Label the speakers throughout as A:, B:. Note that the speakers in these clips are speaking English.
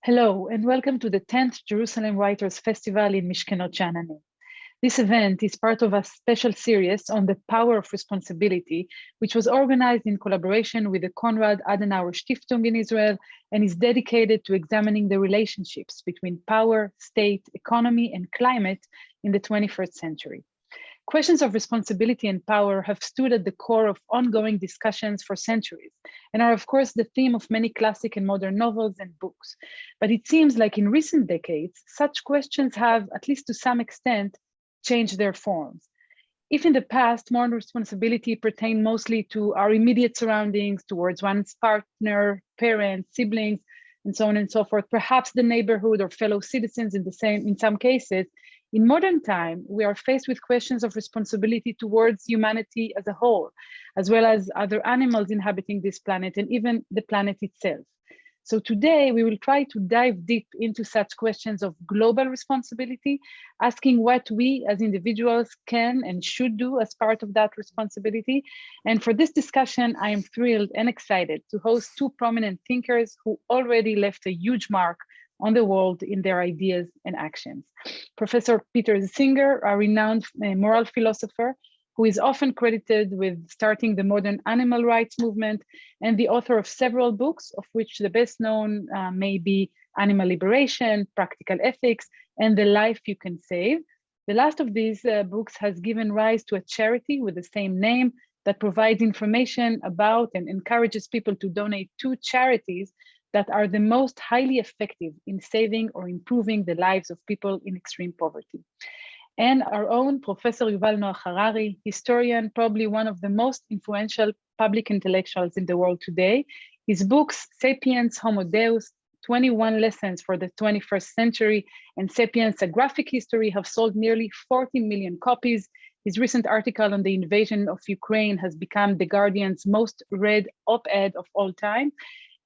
A: Hello, and welcome to the 10th Jerusalem Writers Festival in Mishkenot Sha'ananim. This event is part of a special series on the power of responsibility, which was organized in collaboration with the Konrad Adenauer Stiftung in Israel and is dedicated to examining the relationships between power, state, economy, and climate in the 21st century. Questions of responsibility and power have stood at the core of ongoing discussions for centuries and are, of course, the theme of many classic and modern novels and books. But it seems like in recent decades, such questions have, at least to some extent, changed their forms. If in the past, moral responsibility pertained mostly to our immediate surroundings, towards one's partner, parents, siblings, and so on and so forth, perhaps the neighborhood or fellow citizens in some cases, in modern time, we are faced with questions of responsibility towards humanity as a whole, as well as other animals inhabiting this planet and even the planet itself. So today we will try to dive deep into such questions of global responsibility, asking what we as individuals can and should do as part of that responsibility. And for this discussion, I am thrilled and excited to host two prominent thinkers who already left a huge mark on the world in their ideas and actions. Professor Peter Singer, a renowned moral philosopher, who is often credited with starting the modern animal rights movement and the author of several books, of which the best known may be Animal Liberation, Practical Ethics, and The Life You Can Save. The last of these books has given rise to a charity with the same name that provides information about and encourages people to donate to charities that are the most highly effective in saving or improving the lives of people in extreme poverty. And our own Professor Yuval Harari, historian, probably one of the most influential public intellectuals in the world today. His books, Sapiens, Homo Deus, 21 Lessons for the 21st Century, and Sapiens, A Graphic History, have sold nearly 40 million copies. His recent article on the invasion of Ukraine has become The Guardian's most read op-ed of all time.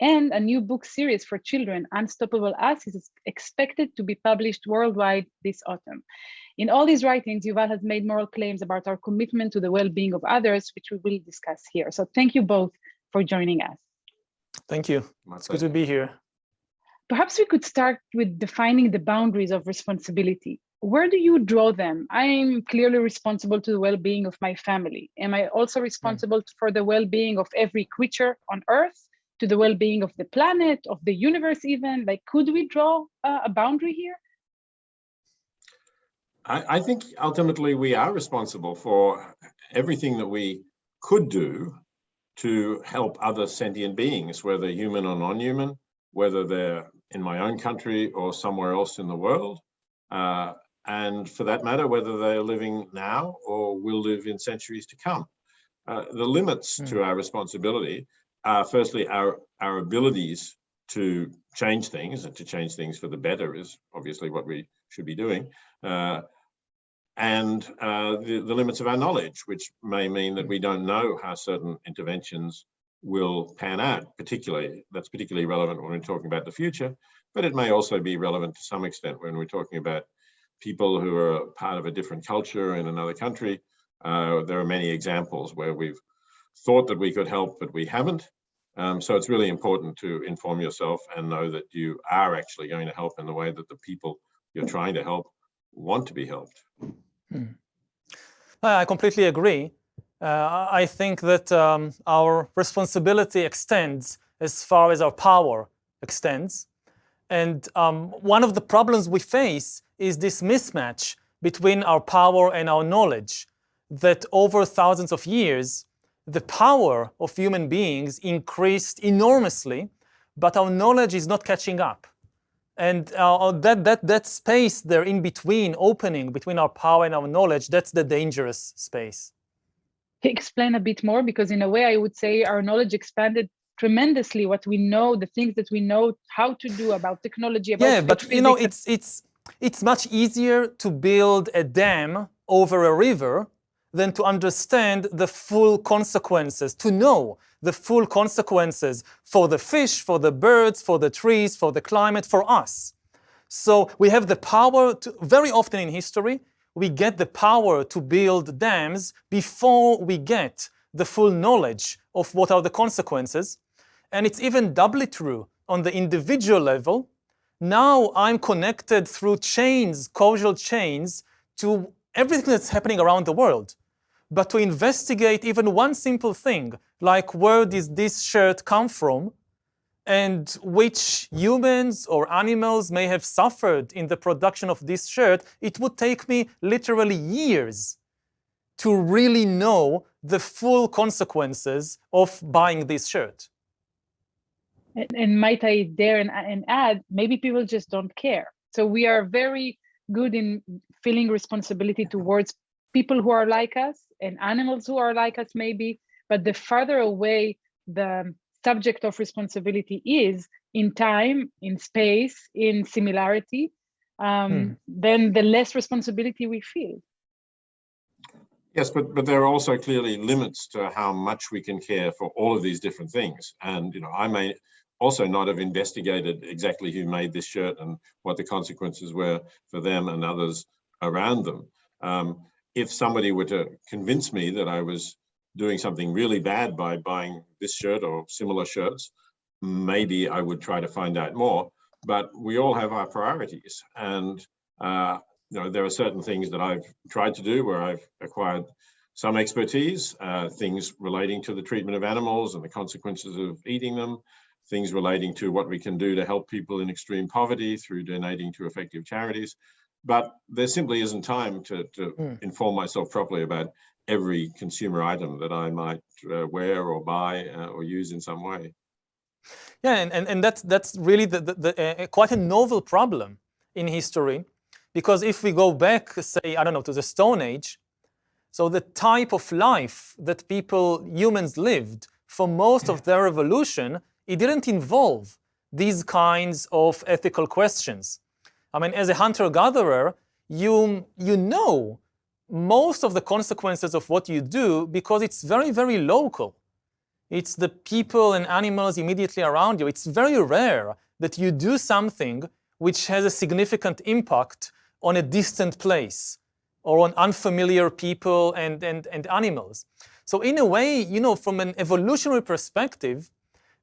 A: And a new book series for children, Unstoppable Us, is expected to be published worldwide this autumn. In all these writings, Yuval has made moral claims about our commitment to the well-being of others, which we will discuss here. So thank you both for joining us.
B: Thank you. It's good to be here.
A: Perhaps we could start with defining the boundaries of responsibility. Where do you draw them? I am clearly responsible to the well-being of my family. Am I also responsible for the well-being of every creature on Earth? To the well-being of the planet, of the universe even? Like, could we draw a boundary here?
C: I think ultimately we are responsible for everything that we could do to help other sentient beings, whether human or non-human, whether they're in my own country or somewhere else in the world. And for that matter, whether they're living now or will live in centuries to come. The limits to our responsibility are firstly our abilities to change things, and to change things for the better is obviously what we should be doing, and the limits of our knowledge, which may mean that we don't know how certain interventions will pan out. That's particularly relevant when we're talking about the future, but it may also be relevant to some extent when we're talking about people who are part of a different culture in another country. There are many examples where we've thought that we could help, but we haven't. So it's really important to inform yourself and know that you are actually going to help in the way that the people you're trying to help want to be helped.
B: I completely agree. I think that our responsibility extends as far as our power extends. And one of the problems we face is this mismatch between our power and our knowledge, that over thousands of years, the power of human beings increased enormously, but our knowledge is not catching up. And that space there in between, opening between our power and our knowledge, that's the dangerous space.
A: Explain a bit more, because in a way I would say our knowledge expanded tremendously. What we know, the things that we know how to do about technology, about
B: but you know, it's much easier to build a dam over a river than to understand the full consequences, to know the full consequences for the fish, for the birds, for the trees, for the climate, for us. So we have the power to, very often in history, we get the power to build dams before we get the full knowledge of what are the consequences. And it's even doubly true on the individual level, Now I'm connected through chains, causal chains, to everything that's happening around the world. But to investigate even one simple thing, like where does this shirt come from, and which humans or animals may have suffered in the production of this shirt, it would take me literally years to really know the full consequences of buying this shirt.
A: And might I dare and add, maybe people just don't care. So we are very good in feeling responsibility towards people who are like us and animals who are like us maybe, but the farther away the subject of responsibility is in time, in space, in similarity, then the less responsibility we feel.
C: Yes, but there are also clearly limits to how much we can care for all of these different things. And I may also not have investigated exactly who made this shirt and what the consequences were for them and others around them. If somebody were to convince me that I was doing something really bad by buying this shirt or similar shirts, maybe I would try to find out more. But we all have our priorities, and there are certain things that I've tried to do where I've acquired some expertise, things relating to the treatment of animals and the consequences of eating them, things relating to what we can do to help people in extreme poverty through donating to effective charities. But there simply isn't time to inform myself properly about every consumer item that I might wear or buy or use in some way.
B: Yeah, and that's really quite a novel problem in history, because if we go back, say, I don't know, to the Stone Age, so the type of life that humans lived for most of their evolution, it didn't involve these kinds of ethical questions. I mean, as a hunter-gatherer, you know most of the consequences of what you do because it's very, very local. It's the people and animals immediately around you. It's very rare that you do something which has a significant impact on a distant place or on unfamiliar people and animals. So in a way, from an evolutionary perspective,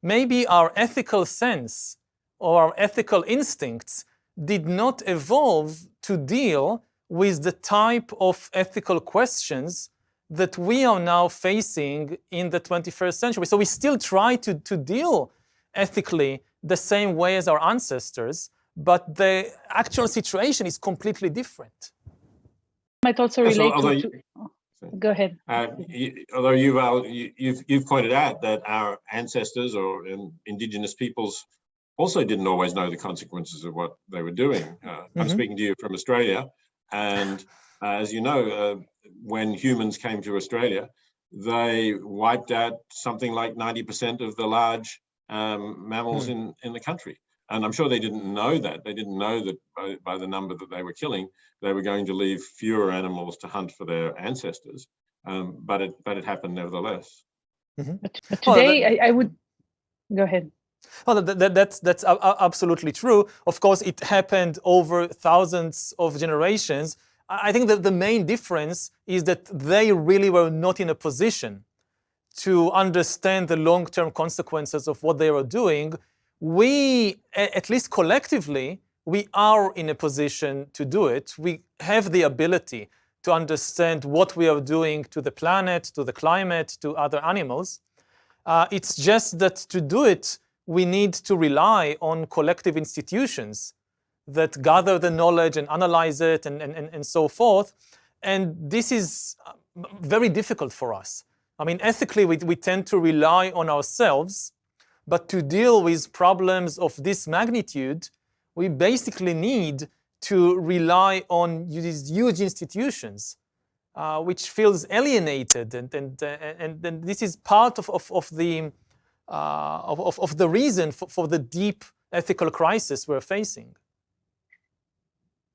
B: maybe our ethical sense or our ethical instincts did not evolve to deal with the type of ethical questions that we are now facing in the 21st century. So we still try to deal ethically the same way as our ancestors, but the actual situation is completely different.
A: Might also relate go ahead.
C: Although you've pointed out that our ancestors or indigenous peoples also didn't always know the consequences of what they were doing. I'm speaking to you from Australia, and as you know, when humans came to Australia, they wiped out something like 90% of the large mammals in the country. And I'm sure they didn't know that. They didn't know that by the number that they were killing, they were going to leave fewer animals to hunt for their ancestors. But it happened nevertheless.
A: But today, I would go ahead.
B: Well, that's absolutely true. Of course, it happened over thousands of generations. I think that the main difference is that they really were not in a position to understand the long-term consequences of what they were doing. We, at least collectively, we are in a position to do it. We have the ability to understand what we are doing to the planet, to the climate, to other animals. It's just that to do it, we need to rely on collective institutions that gather the knowledge and analyze it and so forth. And this is very difficult for us. I mean, ethically, we tend to rely on ourselves, but to deal with problems of this magnitude, we basically need to rely on these huge institutions, which feels alienated, and this is part of the reason for the deep ethical crisis we're facing.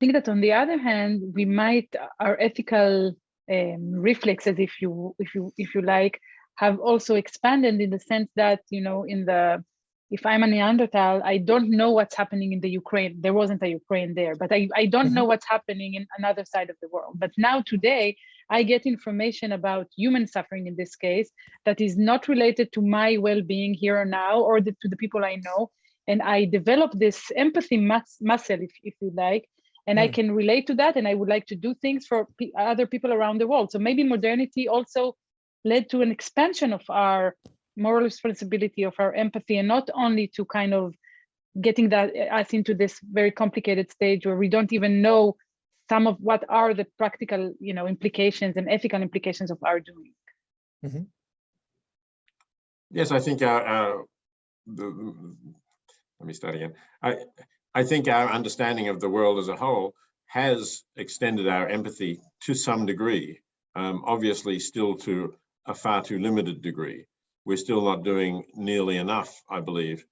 A: I think that on the other hand, we might our ethical reflexes, if you like, have also expanded in the sense that if I'm a Neanderthal, I don't know what's happening in the Ukraine. There wasn't a Ukraine there, but I don't know what's happening in another side of the world. But now today, I get information about human suffering in this case that is not related to my well-being here or now or to the people I know. and I develop this empathy muscle, if you like, and I can relate to that, and I would like to do things for other people around the world. So maybe modernity also led to an expansion of our moral responsibility, of our empathy, and not only to kind of getting us into this very complicated stage where we don't even know some of what are the practical, implications and ethical implications of our doing.
B: Mm-hmm.
C: Yes, I think let me start again. I think our understanding of the world as a whole has extended our empathy to some degree, obviously still to a far too limited degree. We're still not doing nearly enough, I believe,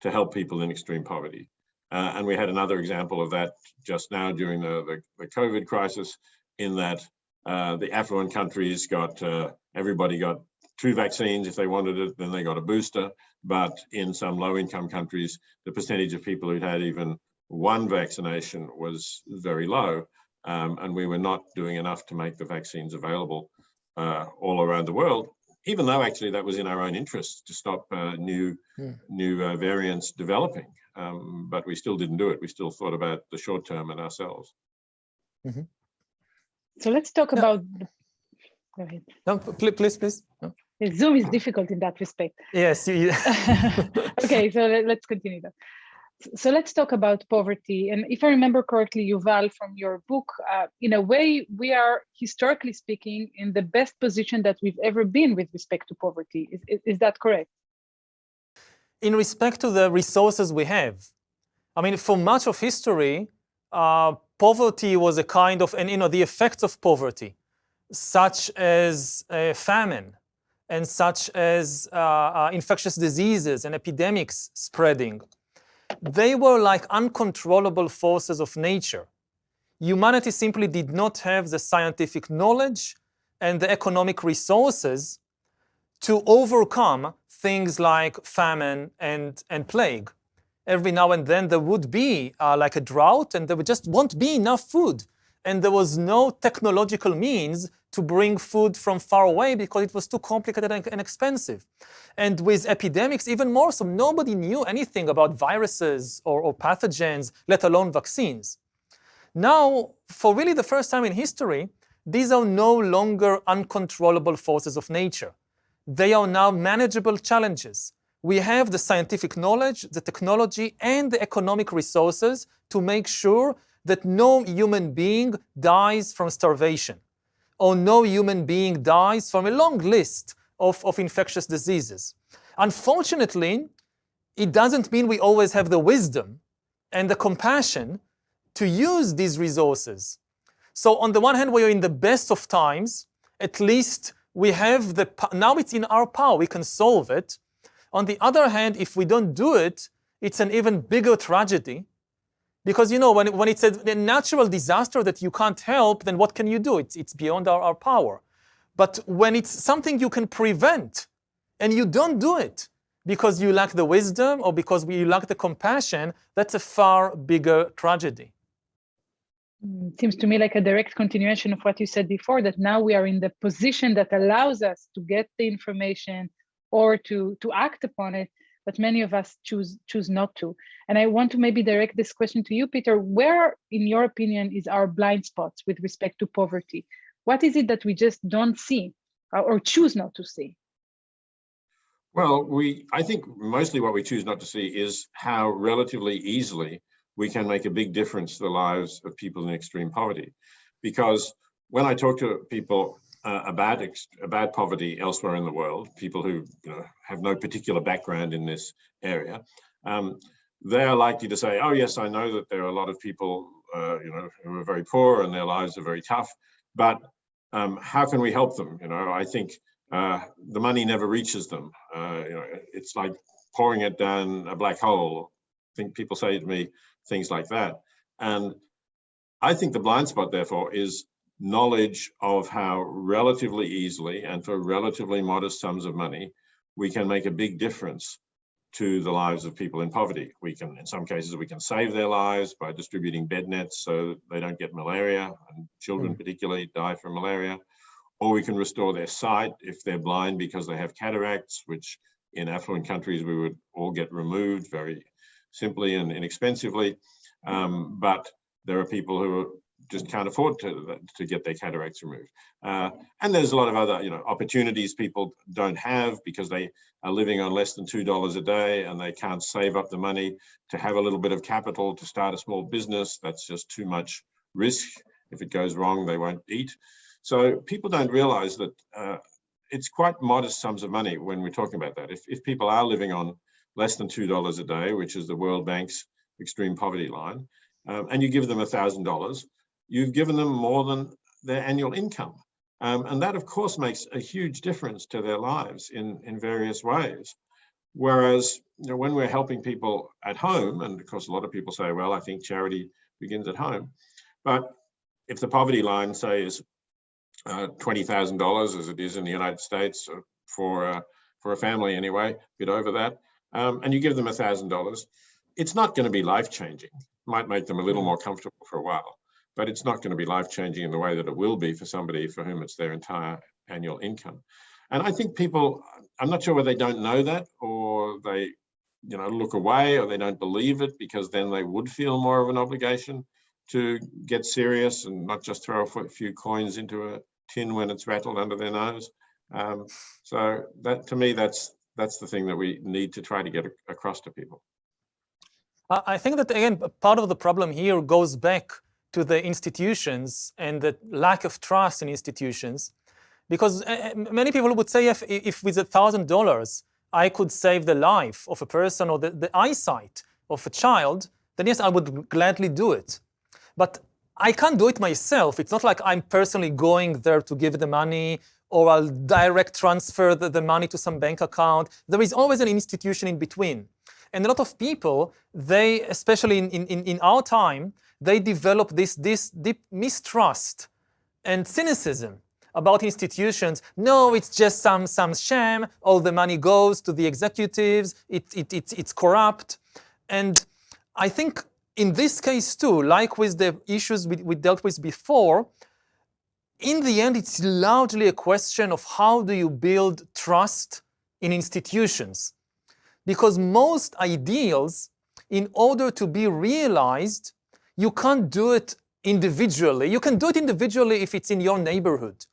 C: to help people in extreme poverty. And we had another example of that just now during the COVID crisis, in that the affluent countries everybody got 2 vaccines if they wanted it, then they got a booster. But in some low-income countries, the percentage of people who'd had even 1 vaccination was very low. And we were not doing enough to make the vaccines available all around the world, even though actually that was in our own interest to stop new variants developing. But we still didn't do it. We still thought about the short term and ourselves.
B: Mm-hmm.
A: So let's talk about. Go ahead.
B: No, please. No.
A: Zoom is difficult in that respect.
B: Yes.
A: Okay, so let's continue that. So let's talk about poverty. And if I remember correctly, Yuval, from your book, in a way, we are, historically speaking, in the best position that we've ever been with respect to poverty. Is that correct?
B: In respect to the resources we have, I mean, for much of history, poverty was a kind of, and the effects of poverty, such as famine, and such as infectious diseases and epidemics spreading, they were like uncontrollable forces of nature. Humanity simply did not have the scientific knowledge and the economic resources to overcome things like famine and plague. Every now and then there would be like a drought, and there just won't be enough food. And there was no technological means to bring food from far away because it was too complicated and expensive. And with epidemics, even more so, nobody knew anything about viruses or pathogens, let alone vaccines. Now, for really the first time in history, these are no longer uncontrollable forces of nature. They are now manageable challenges. We have the scientific knowledge, the technology, and the economic resources to make sure that no human being dies from starvation, or no human being dies from a long list of infectious diseases. Unfortunately, it doesn't mean we always have the wisdom and the compassion to use these resources. So on the one hand, we are in the best of times. At least we have now it's in our power, we can solve it. On the other hand, if we don't do it, it's an even bigger tragedy. Because when it's a natural disaster that you can't help, then what can you do? It's beyond our power. But when it's something you can prevent, and you don't do it because you lack the wisdom or because you lack the compassion, that's a far bigger tragedy.
A: It seems to me like a direct continuation of what you said before, that now we are in the position that allows us to get the information or to act upon it, but many of us choose not to. And I want to maybe direct this question to you, Peter. Where, in your opinion, is our blind spots with respect to poverty? What is it that we just don't see or choose not to see?
C: Well, I think mostly what we choose not to see is how relatively easily we can make a big difference to the lives of people in extreme poverty. Because when I talk to people about poverty elsewhere in the world, people who have no particular background in this area, they are likely to say, "Oh yes, I know that there are a lot of people who are very poor and their lives are very tough, but how can we help them?" I think the money never reaches them. It's like pouring it down a black hole. I think people say to me things like that. And I think the blind spot, therefore, is knowledge of how relatively easily and for relatively modest sums of money, we can make a big difference to the lives of people in poverty. We can, in some cases, we can save their lives by distributing bed nets so they don't get malaria, and children particularly die from malaria. Or we can restore their sight if they're blind because they have cataracts, which in affluent countries we would all get removed very, simply and inexpensively. But there are people who just can't afford to get their cataracts removed. And there's a lot of other, opportunities people don't have because they are living on less than $2 a day and they can't save up the money to have a little bit of capital to start a small business. That's just too much risk. If it goes wrong, they won't eat. So people don't realize that it's quite modest sums of money when we're talking about that. If people are living on less than $2 a day, which is the World Bank's extreme poverty line, and you give them $1,000, you've given them more than their annual income. And that, of course, makes a huge difference to their lives in various ways. Whereas, when we're helping people at home, and of course, a lot of people say, well, I think charity begins at home. But if the poverty line, say, is $20,000, as it is in the United States for a family anyway, a bit over that, and you give them $1,000, it's not going to be life-changing. Might make them a little more comfortable for a while, but it's not going to be life-changing in the way that it will be for somebody for whom it's their entire annual income. And I think people, I'm not sure whether they don't know that, or they, look away, or they don't believe it, because then they would feel more of an obligation to get serious and not just throw a few coins into a tin when it's rattled under their nose. So that, to me, that's the thing that we need to try to get across to people.
B: I think that, again, part of the problem here goes back to the institutions and the lack of trust in institutions, because many people would say if with $1,000 I could save the life of a person or the eyesight of a child, then yes, I would gladly do it. But I can't do it myself. It's not like I'm personally going there to give the money, or I'll direct transfer the money to some bank account. There is always an institution in between. And a lot of people, they, especially in our time, they develop this deep mistrust and cynicism about institutions. No, it's just some sham. All the money goes to the executives. It's corrupt. And I think in this case too, like with the issues we dealt with before, in the end, it's largely a question of how do you build trust in institutions. Because most ideals, in order to be realized, you can't do it individually. You can do it individually if it's in your neighborhood,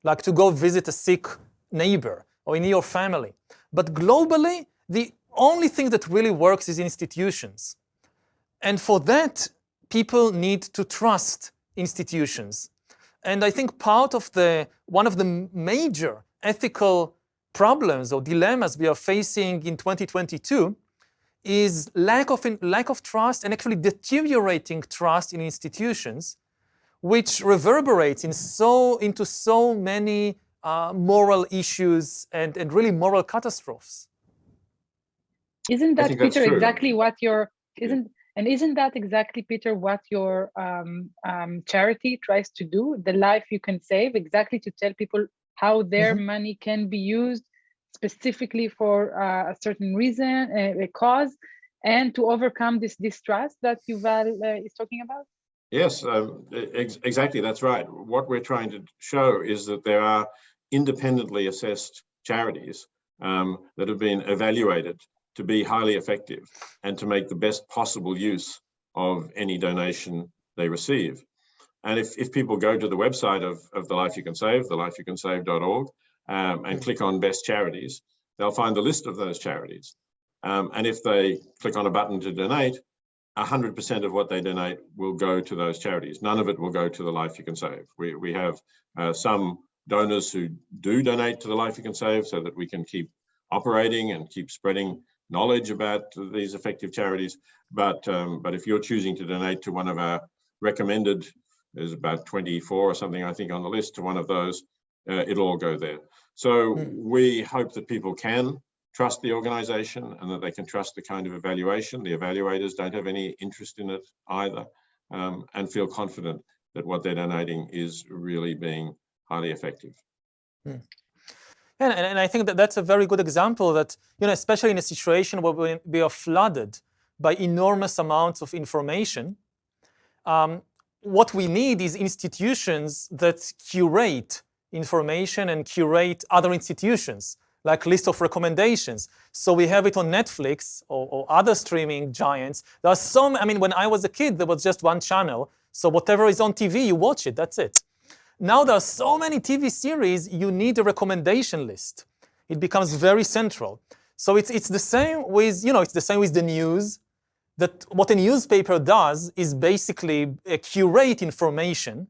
B: like to go visit a sick neighbor or in your family. But globally, the only thing that really works is institutions. And for that, people need to trust institutions. And I think one of the major ethical problems or dilemmas we are facing in 2022 is lack of trust, and actually deteriorating trust in institutions, which reverberates into so many moral issues and really moral catastrophes.
A: Isn't that, Peter, exactly what isn't that exactly, Peter, what your charity tries to do? The life you can save, exactly to tell people how their money can be used specifically for a certain reason, a cause, and to overcome this distrust that Yuval is talking about?
C: Yes, exactly, that's right. What we're trying to show is that there are independently assessed charities that have been evaluated to be highly effective and to make the best possible use of any donation they receive. And if people go to the website of The Life You Can Save, thelifeyoucansave.org, and click on Best Charities, they'll find the list of those charities. And if they click on a button to donate, 100% of what they donate will go to those charities. None of it will go to The Life You Can Save. We have some donors who do donate to The Life You Can Save so that we can keep operating and keep spreading knowledge about these effective charities. But if you're choosing to donate to one of our recommended, there's about 24 or something, I think, on the list, to one of those, it'll all go there. So we hope that people can trust the organization and that they can trust the kind of evaluation. The evaluators don't have any interest in it either, and feel confident that what they're donating is really being highly effective.
B: And I think that that's a very good example that, especially in a situation where we are flooded by enormous amounts of information, what we need is institutions that curate information and curate other institutions, like list of recommendations. So we have it on Netflix or other streaming giants. There are I mean, when I was a kid, there was just one channel. So whatever is on TV, you watch it, that's it. Now there are so many TV series, you need a recommendation list. It becomes very central. So it's the same with, it's the same with the news, that what a newspaper does is basically curate information.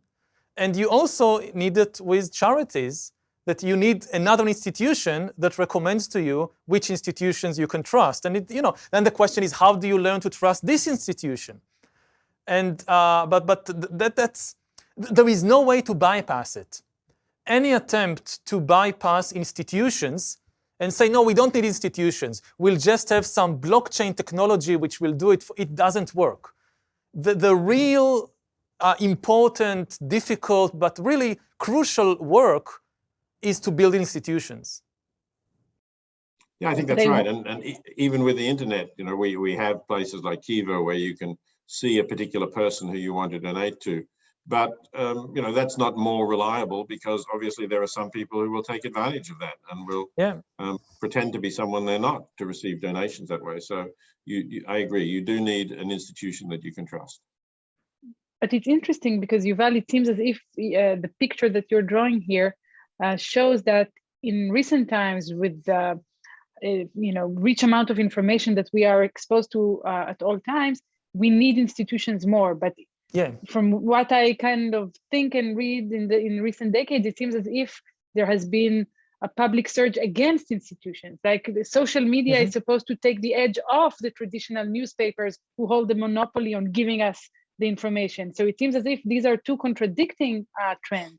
B: And you also need it with charities, that you need another institution that recommends to you which institutions you can trust. And then the question is, how do you learn to trust this institution? And there is no way to bypass it. Any attempt to bypass institutions and say, no, we don't need institutions, we'll just have some blockchain technology which will do it, it doesn't work. The real important, difficult, but really crucial work is to build institutions.
C: Yeah, I think that's right. And even with the internet, we have places like Kiva where you can see a particular person who you want to donate to. But, that's not more reliable, because obviously there are some people who will take advantage of that and will pretend to be someone they're not to receive donations that way. So I agree, you do need an institution that you can trust.
A: But it's interesting because, Yuval, it seems as if the picture that you're drawing here shows that in recent times, with the rich amount of information that we are exposed to at all times, we need institutions more. But from what I kind of think and read in recent decades, it seems as if there has been a public surge against institutions. Like the social media is supposed to take the edge off the traditional newspapers who hold the monopoly on giving us the information. So it seems as if these are two contradicting trends,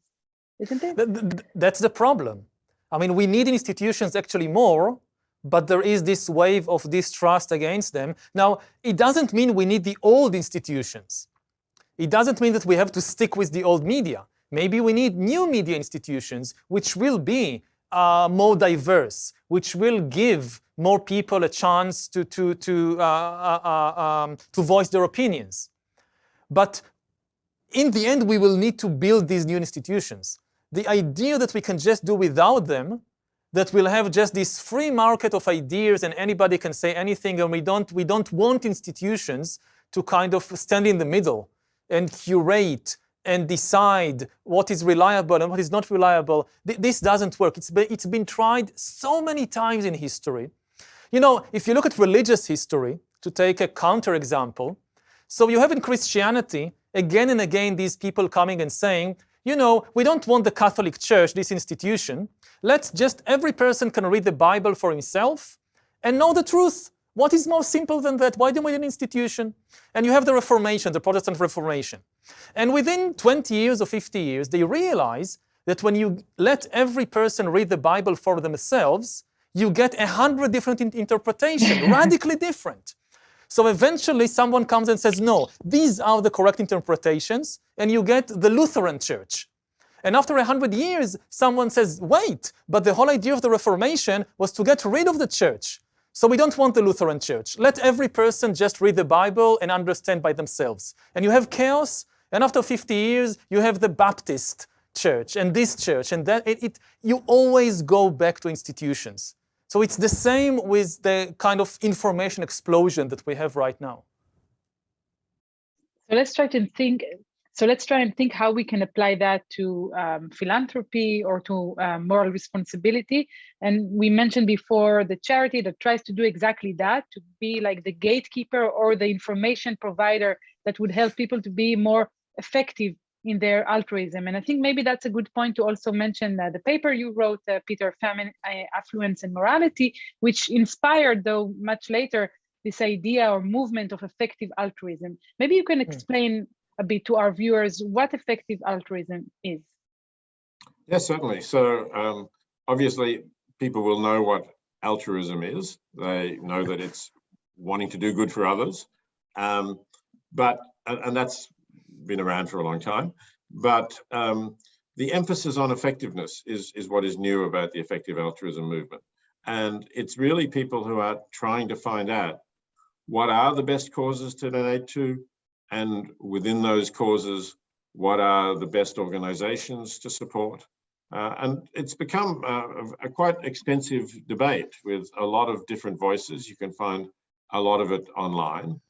A: isn't it?
B: That's the problem. I mean, we need institutions actually more, but there is this wave of distrust against them. Now, it doesn't mean we need the old institutions. It doesn't mean that we have to stick with the old media. Maybe we need new media institutions which will be more diverse, which will give more people a chance to voice their opinions. But in the end, we will need to build these new institutions. The idea that we can just do without them, that we'll have just this free market of ideas and anybody can say anything, and we don't want institutions to kind of stand in the middle and curate and decide what is reliable and what is not reliable. This doesn't work. It's been tried so many times in history. If you look at religious history, to take a counterexample, so you have in Christianity, again and again, these people coming and saying, we don't want the Catholic Church, this institution. Let's just, every person can read the Bible for himself and know the truth. What is more simple than that? Why do we need an institution? And you have the Reformation, the Protestant Reformation. And within 20 years or 50 years, they realize that when you let every person read the Bible for themselves, you get 100 different interpretations, radically different. So eventually someone comes and says, no, these are the correct interpretations, and you get the Lutheran Church. And after 100 years, someone says, wait, but the whole idea of the Reformation was to get rid of the church. So we don't want the Lutheran Church. Let every person just read the Bible and understand by themselves. And you have chaos, and after 50 years, you have the Baptist Church, and this church, and that. You always go back to institutions. So it's the same with the kind of information explosion that we have right now.
A: So let's try and think how we can apply that to philanthropy or to moral responsibility. And we mentioned before the charity that tries to do exactly that, to be like the gatekeeper or the information provider that would help people to be more effective in their altruism. And I think maybe that's a good point to also mention the paper you wrote, Peter, Famine, Affluence and Morality, which inspired, though much later, this idea or movement of effective altruism. Maybe you can explain a bit to our viewers what effective altruism is.
C: Yes, certainly. So obviously, people will know what altruism is. They know that it's wanting to do good for others. And that's been around for a long time. But the emphasis on effectiveness is what is new about the effective altruism movement. And it's really people who are trying to find out what are the best causes to donate to, and within those causes, what are the best organizations to support, And it's become a quite extensive debate with a lot of different voices. You can find a lot of it online.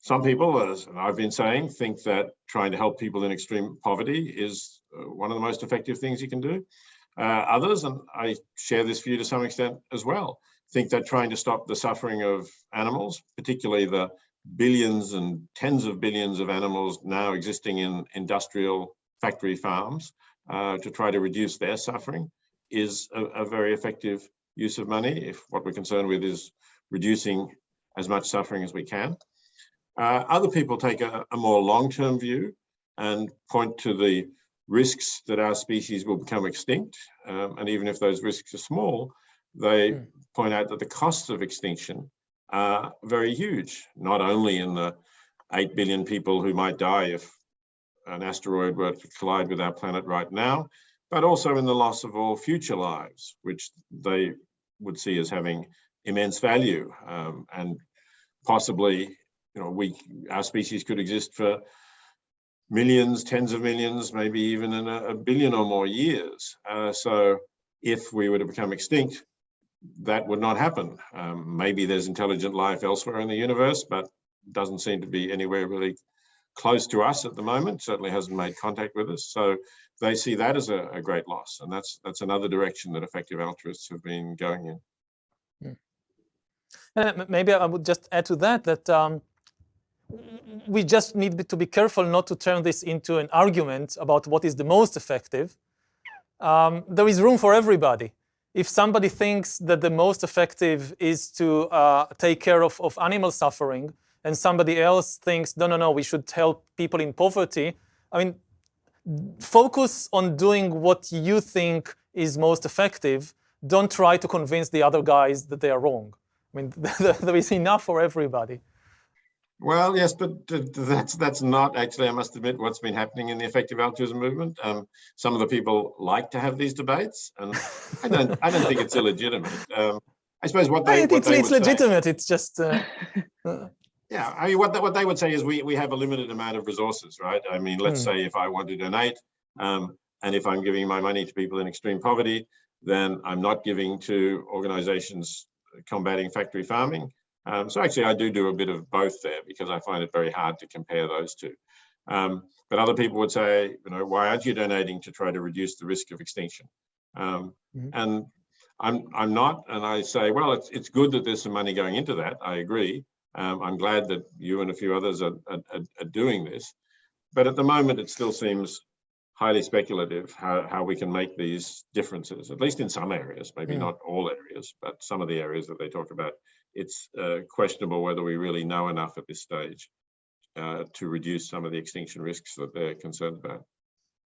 C: Some people, as I've been saying, think that trying to help people in extreme poverty is one of the most effective things you can do. Others, and I share this view to some extent as well, think that trying to stop the suffering of animals, particularly the billions and tens of billions of animals now existing in industrial factory farms, to try to reduce their suffering, is a very effective use of money if what we're concerned with is reducing as much suffering as we can. Other people take a more long-term view and point to the risks that our species will become extinct. And even if those risks are small, they point out that the costs of extinction are very huge, not only in the 8 billion people who might die if an asteroid were to collide with our planet right now, but also in the loss of all future lives, which they would see as having immense value. And possibly, our species could exist for millions, tens of millions, maybe even in a billion or more years. So if we were to become extinct, that would not happen. Maybe there's intelligent life elsewhere in the universe, but doesn't seem to be anywhere really close to us at the moment, certainly hasn't made contact with us. So they see that as a great loss. And that's another direction that effective altruists have been going in.
B: Maybe I would just add to that we just need to be careful not to turn this into an argument about what is the most effective. There is room for everybody. If somebody thinks that the most effective is to take care of animal suffering, and somebody else thinks, no, we should help people in poverty, I mean, focus on doing what you think is most effective. Don't try to convince the other guys that they are wrong. I mean, there is enough for everybody.
C: Well, yes, but that's not actually, I must admit, what's been happening in the effective altruism movement. Some of the people like to have these debates, and I don't think it's illegitimate. I suppose
B: it's legitimate. It's just.
C: Yeah, I mean, what they would say is we have a limited amount of resources, right? I mean, let's say if I want to donate, and if I'm giving my money to people in extreme poverty, then I'm not giving to organizations combating factory farming. So actually, I do a bit of both there because I find it very hard to compare those two. But other people would say, why aren't you donating to try to reduce the risk of extinction? And I'm not, and I say, well, it's good that there's some money going into that. I agree. I'm glad that you and a few others are doing this, but at the moment it still seems highly speculative how we can make these differences, at least in some areas, maybe not all areas, but some of the areas that they talk about. It's questionable whether we really know enough at this stage to reduce some of the extinction risks that they're concerned about.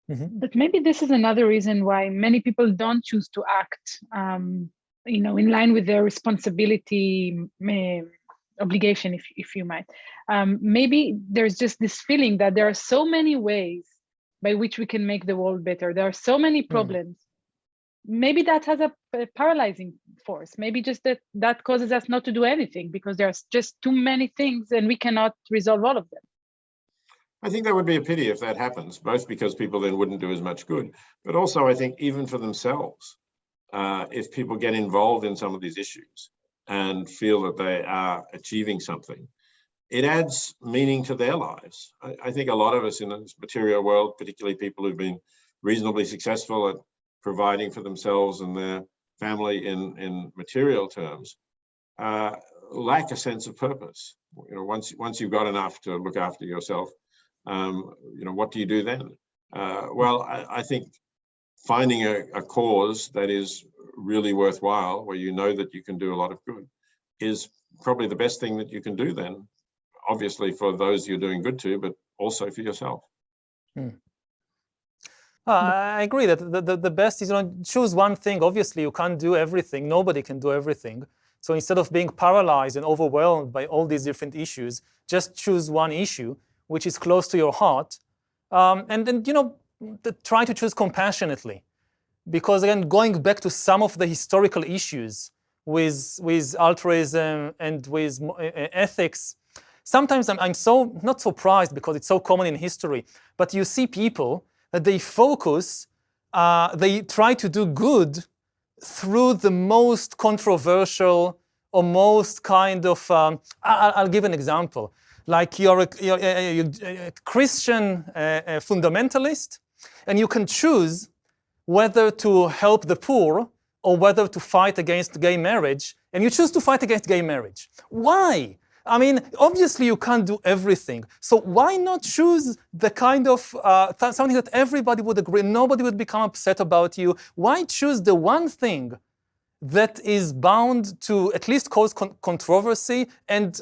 A: But maybe this is another reason why many people don't choose to act, in line with their responsibility obligation, if you might. Maybe there's just this feeling that there are so many ways by which we can make the world better. There are so many problems. Maybe that has a paralyzing force. Maybe just that causes us not to do anything because there's just too many things and we cannot resolve all of them.
C: I think that would be a pity if that happens, both because people then wouldn't do as much good, but also I think even for themselves, if people get involved in some of these issues and feel that they are achieving something, it adds meaning to their lives. I think a lot of us in this material world, particularly people who've been reasonably successful at providing for themselves and their family in material terms, lack a sense of purpose. Once you've got enough to look after yourself, what do you do then? Well, I think finding a cause that is really worthwhile, where you know that you can do a lot of good, is probably the best thing that you can do then, obviously for those you're doing good to, but also for yourself.
B: I agree that the best is choose one thing. Obviously, you can't do everything. Nobody can do everything. So instead of being paralyzed and overwhelmed by all these different issues, just choose one issue which is close to your heart, and then try to choose compassionately. Because again, going back to some of the historical issues with altruism and with ethics, sometimes I'm so not surprised because it's so common in history. But you see people that they focus they try to do good through the most controversial or most kind of, I'll give an example. Like you're a Christian fundamentalist, and you can choose whether to help the poor or whether to fight against gay marriage, and you choose to fight against gay marriage. Why? I mean, obviously you can't do everything. So why not choose the kind of something that everybody would agree, nobody would become upset about you? Why choose the one thing that is bound to at least cause controversy and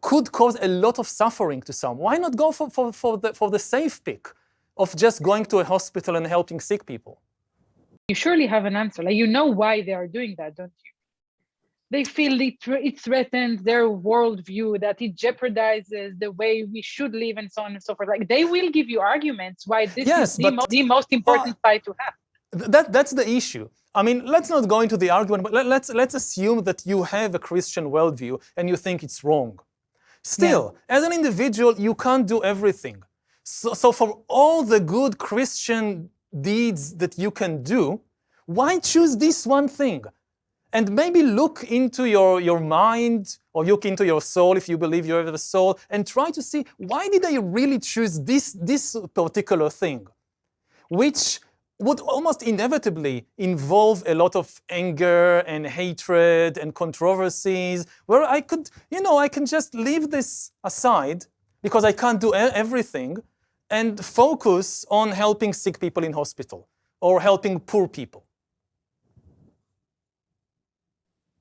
B: could cause a lot of suffering to some? Why not go for the safe pick of just going to a hospital and helping sick people?
A: You surely have an answer. Like, you know why they are doing that, don't you? They feel it threatens their worldview, that it jeopardizes the way we should live, and so on and so forth. Like, they will give you arguments why this is the most important fight to have.
B: That's the issue. I mean, let's not go into the argument, but let's assume that you have a Christian worldview and you think it's wrong. Still, as an individual, you can't do everything. So for all the good Christian deeds that you can do, why choose this one thing? And maybe look into your mind or look into your soul if you believe you have a soul, and try to see, why did I really choose this particular thing? Which would almost inevitably involve a lot of anger and hatred and controversies, where I could, I can just leave this aside because I can't do everything and focus on helping sick people in hospital or helping poor people.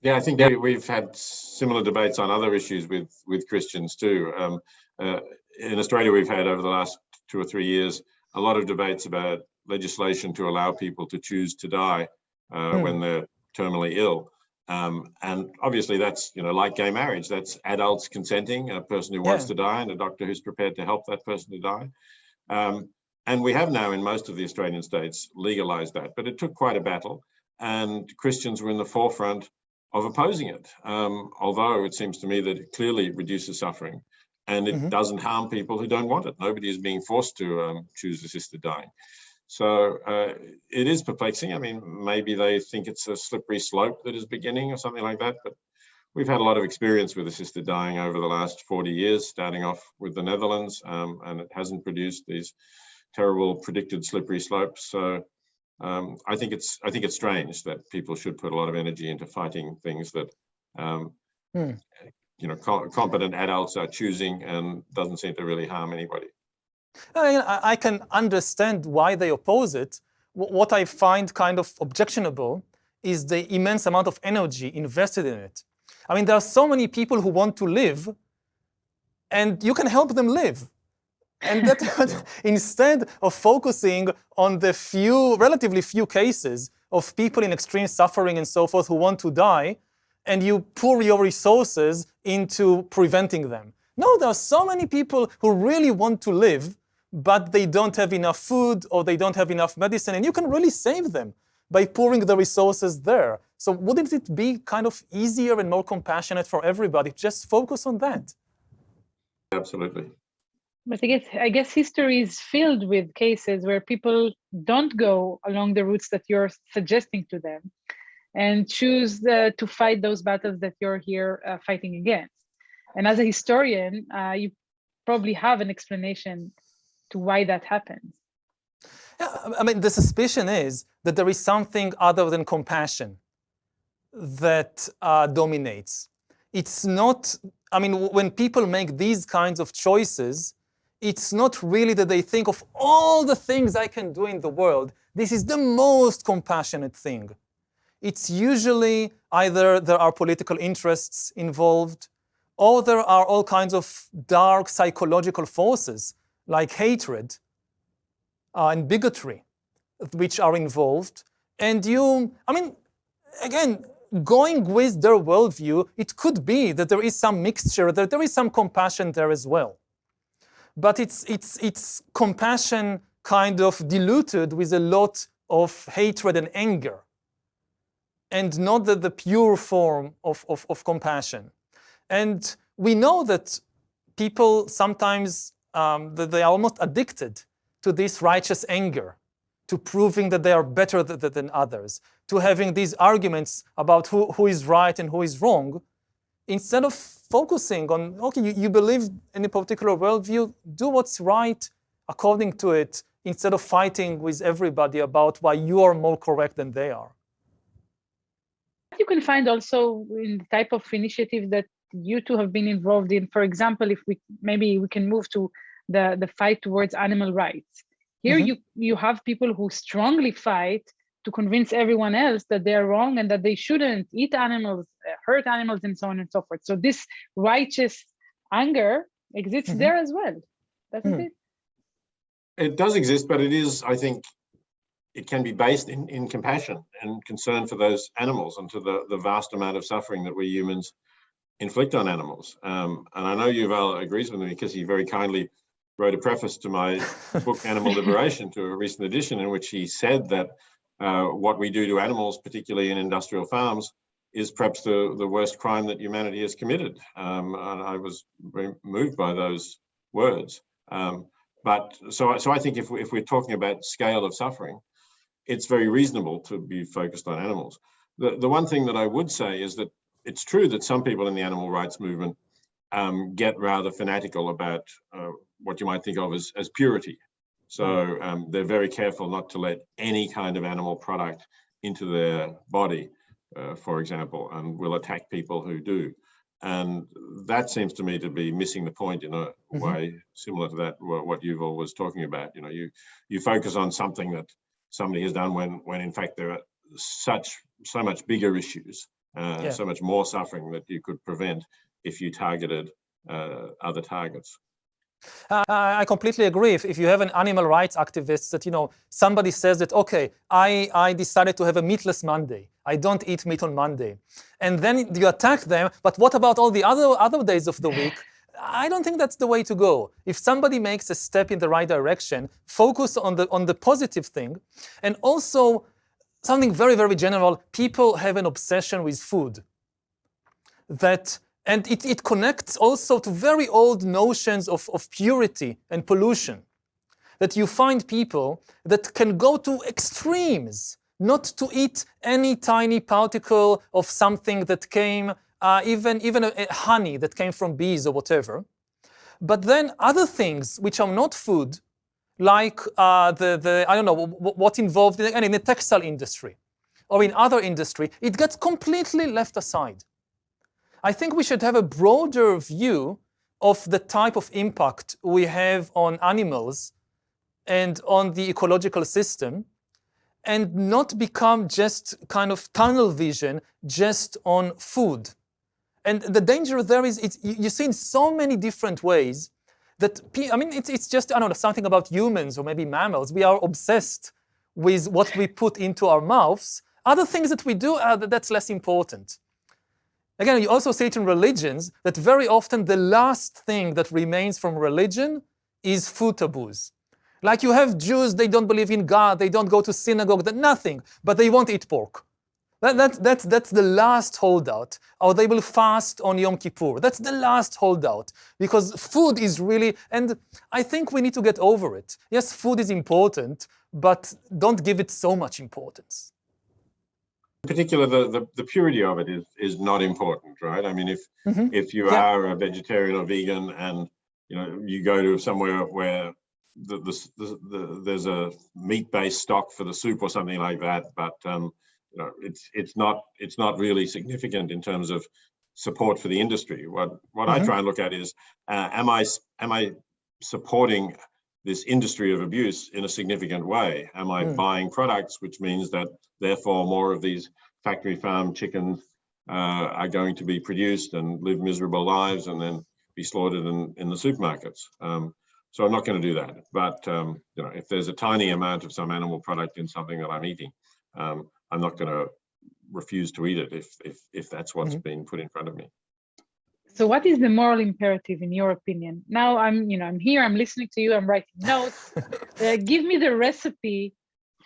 C: Yeah, I think we've had similar debates on other issues with Christians too. In Australia, we've had over the last 2 or 3 years a lot of debates about legislation to allow people to choose to die when they're terminally ill. And obviously that's, like gay marriage, that's adults consenting, a person who wants to die and a doctor who's prepared to help that person to die. And we have now in most of the Australian states legalized that, but it took quite a battle, and Christians were in the forefront of opposing it, although it seems to me that it clearly reduces suffering and it doesn't harm people who don't want it. Nobody is being forced to choose assisted dying. So it is perplexing. I mean, maybe they think it's a slippery slope that is beginning or something like that, but we've had a lot of experience with assisted dying over the last 40 years, starting off with the Netherlands, and it hasn't produced these terrible predicted slippery slopes. So I think it's strange that people should put a lot of energy into fighting things that competent adults are choosing and doesn't seem to really harm anybody.
B: I can understand why they oppose it. What I find kind of objectionable is the immense amount of energy invested in it. I mean, there are so many people who want to live, and you can help them live. And that instead of focusing on the relatively few cases of people in extreme suffering and so forth who want to die, and you pour your resources into preventing them. No, there are so many people who really want to live, but they don't have enough food or they don't have enough medicine, and you can really save them by pouring the resources there. So wouldn't it be kind of easier and more compassionate for everybody to just focus on that?
C: Absolutely.
A: But I guess history is filled with cases where people don't go along the routes that you're suggesting to them and choose to fight those battles that you're here fighting against. And as a historian, you probably have an explanation to why that happens.
B: Yeah, I mean, the suspicion is that there is something other than compassion that dominates. It's not, I mean, when people make these kinds of choices, it's not really that they think of all the things I can do in the world. This is the most compassionate thing. It's usually either there are political interests involved, or there are all kinds of dark psychological forces like hatred and bigotry, which are involved. And again, going with their worldview, it could be that there is some mixture, that there is some compassion there as well. But it's compassion kind of diluted with a lot of hatred and anger, and not the pure form of compassion. And we know that people sometimes, that they are almost addicted to this righteous anger. to proving that they are better than others, to having these arguments about who is right and who is wrong, instead of focusing on, okay, you believe in a particular worldview, do what's right according to it, instead of fighting with everybody about why you are more correct than they are.
A: You can find also in the type of initiatives that you two have been involved in. For example, if maybe we can move to the fight towards animal rights. Here you have people who strongly fight to convince everyone else that they're wrong and that they shouldn't eat animals, hurt animals, and so on and so forth. So this righteous anger exists there as well, doesn't it?
C: It does exist, but it is, I think, it can be based in compassion and concern for those animals and to the vast amount of suffering that we humans inflict on animals. And I know Yuval agrees with me because he very kindly wrote a preface to my book, Animal Liberation, to a recent edition, in which he said that what we do to animals, particularly in industrial farms, is perhaps the worst crime that humanity has committed. And I was very moved by those words. But so I think if we're talking about scale of suffering, it's very reasonable to be focused on animals. The one thing that I would say is that it's true that some people in the animal rights movement get rather fanatical about what you might think of as purity. So they're very careful not to let any kind of animal product into their body, for example, and will attack people who do. And that seems to me to be missing the point in a way similar to that, what Yuval was talking about. You know, you focus on something that somebody has done when in fact there are so much bigger issues, so much more suffering that you could prevent if you targeted other targets.
B: I completely agree. If you have an animal rights activist that, you know, somebody says that, okay, I decided to have a meatless Monday. I don't eat meat on Monday. And then you attack them, but what about all the other days of the week? I don't think that's the way to go. If somebody makes a step in the right direction, focus on the positive thing. And also, something very, very general, people have an obsession with food. And it connects also to very old notions of purity and pollution. That you find people that can go to extremes, not to eat any tiny particle of something that came, even a honey that came from bees or whatever. But then other things which are not food, like I don't know, what's involved in the textile industry or in other industry, it gets completely left aside. I think we should have a broader view of the type of impact we have on animals and on the ecological system, and not become just kind of tunnel vision just on food. And the danger there is you see in so many different ways that, I mean, it's just, I don't know, something about humans or maybe mammals. We are obsessed with what we put into our mouths. Other things that we do, that's less important. Again, you also see it in religions, that very often the last thing that remains from religion is food taboos. Like you have Jews, they don't believe in God, they don't go to synagogue, nothing, but they won't eat pork. That's the last holdout. Or they will fast on Yom Kippur. That's the last holdout. Because food is really, and I think we need to get over it. Yes, food is important, but don't give it so much importance.
C: In particular, the purity of it is not important, right? I mean, if you are a vegetarian or vegan and you go to somewhere where there's a meat-based stock for the soup or something like that, but it's not really significant in terms of support for the industry. What I try and look at is, am I supporting this industry of abuse in a significant way? Am I buying products, which means that therefore more of these factory farm chickens are going to be produced and live miserable lives and then be slaughtered in the supermarkets? So I'm not going to do that. But if there's a tiny amount of some animal product in something that I'm eating, I'm not going to refuse to eat it if that's what's being put in front of me.
A: So what is the moral imperative in your opinion? Now I'm here, I'm listening to you, I'm writing notes. Give me the recipe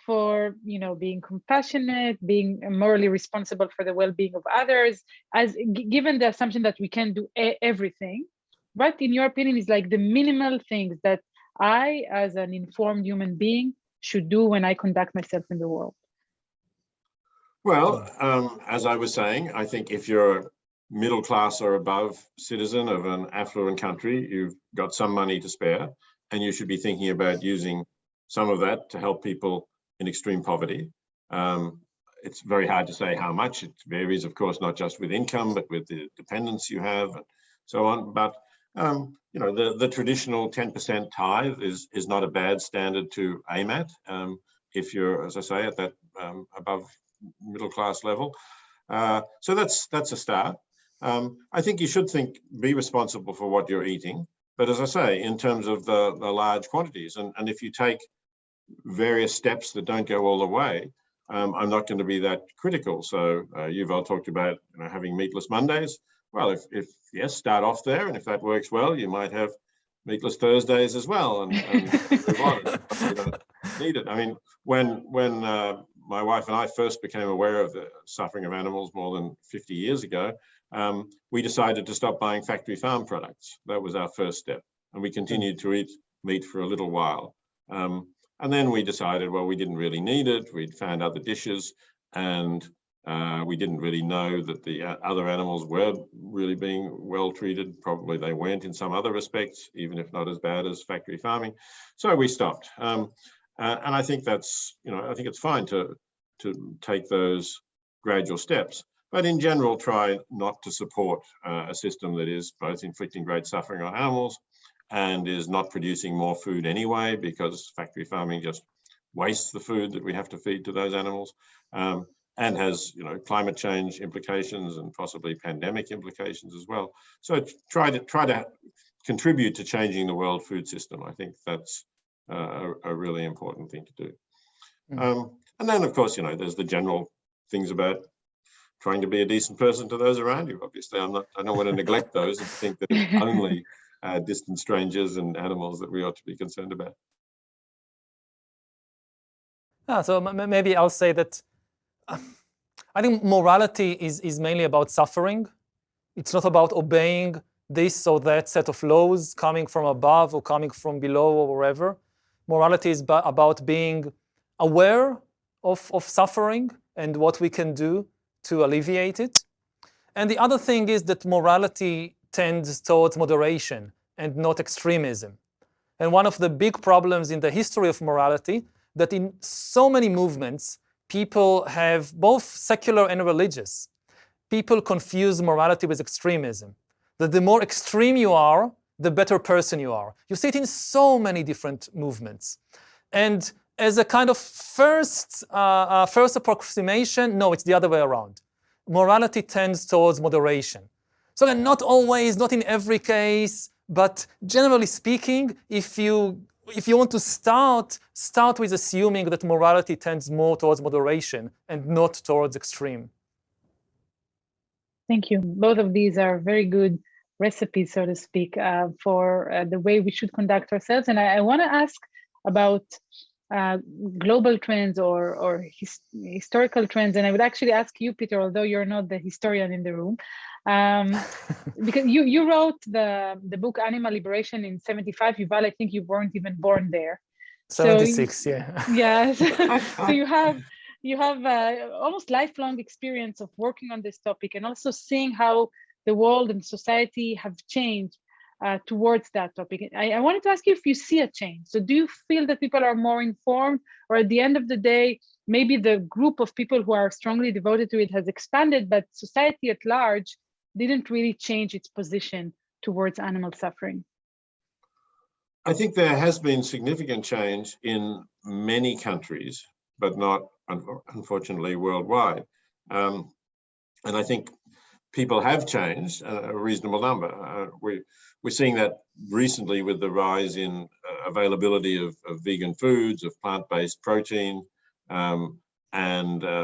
A: for, being compassionate, being morally responsible for the well-being of others, as given the assumption that we can do everything. What, in your opinion, is like the minimal things that I, as an informed human being, should do when I conduct myself in the world?
C: Well, as I was saying, I think if you're a middle class or above citizen of an affluent country, you've got some money to spare, and you should be thinking about using some of that to help people in extreme poverty. It's very hard to say how much. It varies, of course, not just with income, but with the dependents you have and so on. But you know, the traditional 10% tithe is not a bad standard to aim at if you're, as I say, at that above middle class level. So that's a start. I think you should be responsible for what you're eating. But as I say, in terms of the large quantities, and if you take various steps that don't go all the way, I'm not going to be that critical. So Yuval talked about having meatless Mondays. Well, if yes, start off there, and if that works well, you might have meatless Thursdays as well, and move on. You don't need it. I mean, when my wife and I first became aware of the suffering of animals more than 50 years ago, we decided to stop buying factory farm products. That was our first step, and we continued to eat meat for a little while. And then we decided, well, we didn't really need it. We'd found other dishes, and we didn't really know that the other animals were really being well treated. Probably they weren't in some other respects, even if not as bad as factory farming. So we stopped. And I think that's, I think it's fine to take those gradual steps. But in general, try not to support a system that is both inflicting great suffering on animals and is not producing more food anyway, because factory farming just wastes the food that we have to feed to those animals, and has climate change implications and possibly pandemic implications as well. So try to contribute to changing the world food system. I think that's a really important thing to do. And then, of course, there's the general things about trying to be a decent person to those around you. Obviously, I don't want to neglect those and think that it's only distant strangers and animals that we ought to be concerned about.
B: So maybe I'll say that I think morality is mainly about suffering. It's not about obeying this or that set of laws coming from above or coming from below or wherever. Morality is about being aware of suffering and what we can do to alleviate it. And the other thing is that morality tends towards moderation and not extremism. And one of the big problems in the history of morality, that in so many movements, people have both secular and religious. People confuse morality with extremism. That the more extreme you are, the better person you are. You see it in so many different movements. And as a kind of first approximation, no, it's the other way around. Morality tends towards moderation. So again, not always, not in every case, but generally speaking, if you want to start with assuming that morality tends more towards moderation and not towards extreme.
A: Thank you. Both of these are very good recipes, so to speak, for the way we should conduct ourselves. And I want to ask about global trends or historical trends. And I would actually ask you, Peter, although you're not the historian in the room, because you wrote the book Animal Liberation in 75. Yuval, I think you weren't even born there.
B: 76, yeah.
A: Yes. So you have almost lifelong experience of working on this topic and also seeing how the world and society have changed towards that topic. I wanted to ask you if you see a change. So do you feel that people are more informed, or at the end of the day, maybe the group of people who are strongly devoted to it has expanded, but society at large didn't really change its position towards animal suffering?
C: I think there has been significant change in many countries, but not, unfortunately, worldwide. And I think people have changed a reasonable number. We're seeing that recently with the rise in availability of vegan foods, of plant-based protein, and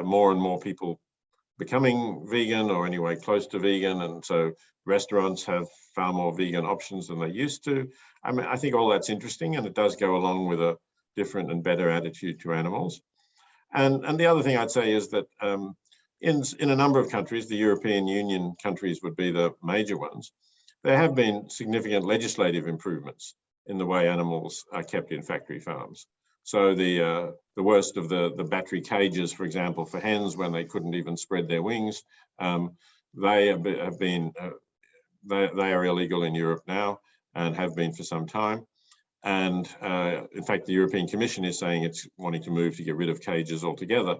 C: more people becoming vegan, or anyway close to vegan, and so restaurants have far more vegan options than they used to. I mean, I think all that's interesting, and it does go along with a different and better attitude to animals. And the other thing I'd say is that in a number of countries, the European Union countries would be the major ones, there have been significant legislative improvements in the way animals are kept in factory farms. So the worst of the battery cages, for example, for hens when they couldn't even spread their wings, they are illegal in Europe now and have been for some time. And in fact, the European Commission is saying it's wanting to move to get rid of cages altogether.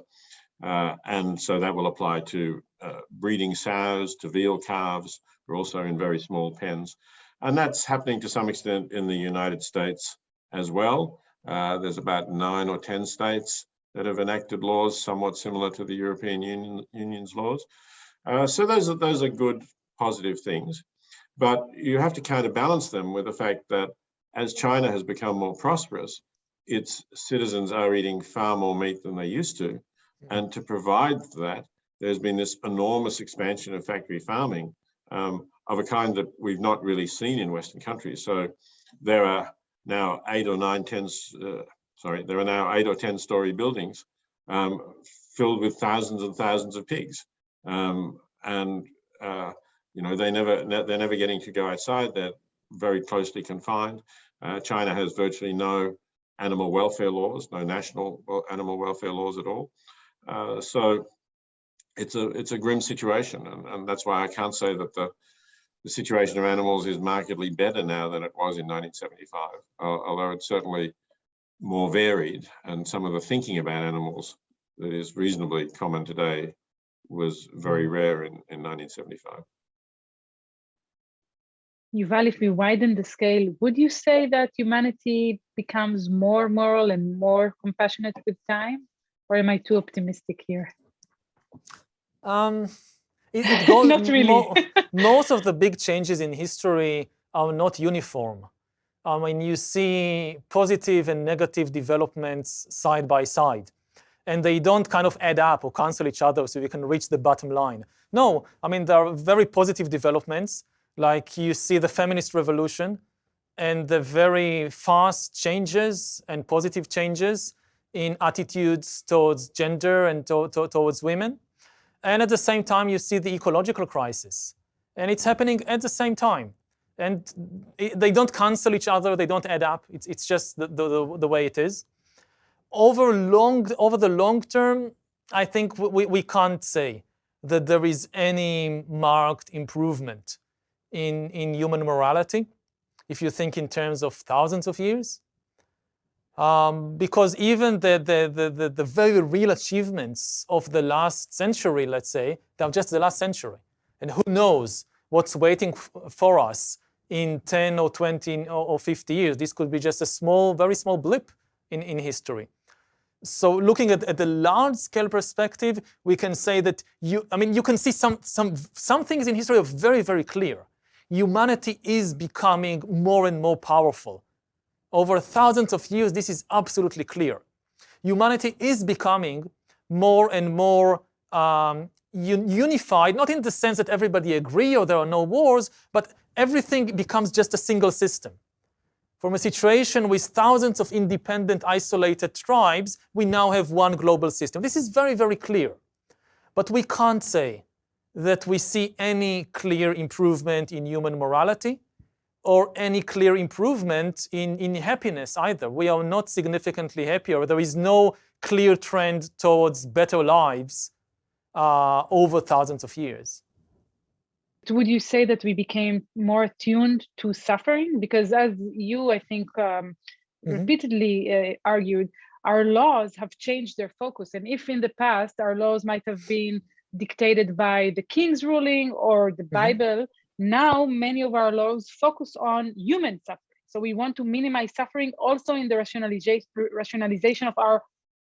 C: And so that will apply to breeding sows, to veal calves, who are also in very small pens. And that's happening to some extent in the United States as well. There's about 9 or 10 states that have enacted laws somewhat similar to the European Union's laws. So those are good, positive things. But you have to counterbalance them with the fact that as China has become more prosperous, its citizens are eating far more meat than they used to. And to provide for that, there's been this enormous expansion of factory farming of a kind that we've not really seen in Western countries. So there are now 8 or 10 story buildings filled with thousands and thousands of pigs. You know, they're never getting to go outside. They're very closely confined. China has virtually no animal welfare laws, no national animal welfare laws at all. So it's a grim situation, and that's why I can't say that the situation of animals is markedly better now than it was in 1975, although it's certainly more varied, and some of the thinking about animals that is reasonably common today was very rare in 1975.
A: Yuval, if we widen the scale, would you say that humanity becomes more moral and more compassionate with time? Or am I too optimistic here?
B: It goes,
A: Not really.
B: Most of the big changes in history are not uniform. I mean, you see positive and negative developments side by side, and they don't kind of add up or cancel each other so you can reach the bottom line. No, I mean, there are very positive developments, like you see the feminist revolution and the very fast changes and positive changes in attitudes towards gender and towards women. And at the same time, you see the ecological crisis. And it's happening at the same time. And they don't cancel each other, they don't add up. It's just the way it is. Over the long term, I think we can't say that there is any marked improvement in human morality, if you think in terms of thousands of years. Because even the very real achievements of the last century, let's say, they're just the last century. And who knows what's waiting for us in 10 or 20 or 50 years. This could be just a very small blip in history. So looking at the large-scale perspective, we can say that you can see some things in history are very, very clear. Humanity is becoming more and more powerful. Over thousands of years, this is absolutely clear. Humanity is becoming more and more unified, not in the sense that everybody agree or there are no wars, but everything becomes just a single system. From a situation with thousands of independent, isolated tribes, we now have one global system. This is very, very clear. But we can't say that we see any clear improvement in human morality or any clear improvement in happiness either. We are not significantly happier. There is no clear trend towards better lives over thousands of years.
A: Would you say that we became more attuned to suffering? Because as you, I think, repeatedly argued, our laws have changed their focus. And if in the past our laws might have been dictated by the king's ruling or the Bible, now many of our laws focus on human suffering. So we want to minimize suffering also in the rationalization of our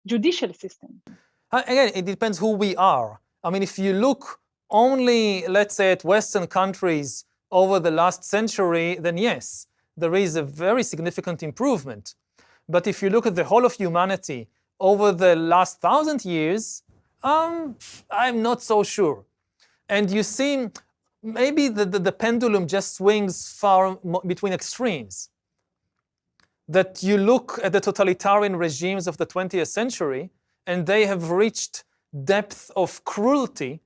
A: judicial system.
B: Again, it depends who we are. I mean, if you look only, let's say, at Western countries over the last century, then yes, there is a very significant improvement. But if you look at the whole of humanity over the last 1,000 years, I'm not so sure. And you see, maybe the pendulum just swings far between extremes. That you look at the totalitarian regimes of the 20th century, and they have reached depth of cruelty